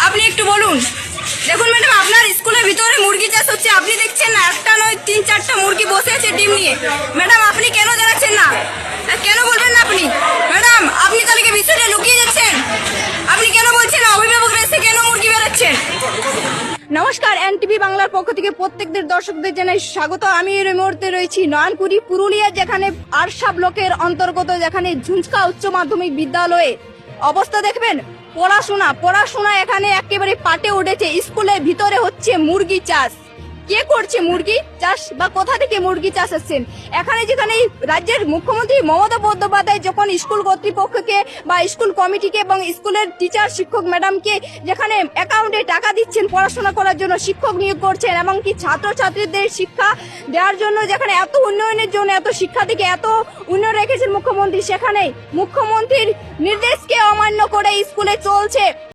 আপনি একটু বলুন। দেখুন ম্যাডাম, আপনার স্কুলের ভিতরে মুরগি চাষ হচ্ছে, আপনি দেখছেন না? একটা নয়, 3-4টা মুরগি বসে আছে ডিম নিয়ে। ম্যাডাম, আপনি কেন জানাচ্ছেন না? কেন বলবেন না আপনি? ম্যাডাম, আপনি তাহলে কি বিষয়টা লুকিয়ে যাচ্ছেন? আপনি কেন বলছেন না? অভিভাবকরা এসে কেন মুরগি বেড়াচ্ছেন? নমস্কার, এনটিভি বাংলার পক্ষ থেকে প্রত্যেকদের দর্শকদের জানাই স্বাগত। আমি এই মুহূর্তে রয়েছি নয়নপুরি পুরুলিয়া, যেখানে আরশা ব্লকের অন্তর্গত, যেখানে ঝুঁঝকা উচ্চ মাধ্যমিক বিদ্যালয়ে অবস্থা দেখবেন। পড়াশোনা এখানে একেবারে পাটে উঠেছে। স্কুলের ভিতরে হচ্ছে মুরগি চাষ। কে করছে মুরগি চাষ বা কোথা থেকে মুরগি চাষ আসছেন? এখানে যেখানে রাজ্যের মুখ্যমন্ত্রী মমতা বন্দ্যোপাধ্যায় যখন স্কুল কর্তৃপক্ষকে বা স্কুল কমিটিকে এবং স্কুলের টিচার শিক্ষক ম্যাডামকে যেখানে অ্যাকাউন্টে টাকা দিচ্ছেন পড়াশোনা করার জন্য, শিক্ষক নিয়োগ করছেন, এমনকি ছাত্রছাত্রীদের শিক্ষা দেওয়ার জন্য, যেখানে এত উন্নয়নের জন্য, এত শিক্ষা থেকে এত উন্নয়ন রেখেছেন মুখ্যমন্ত্রী, সেখানে মুখ্যমন্ত্রীর নির্দেশকে অমান্য করে স্কুলে চলছে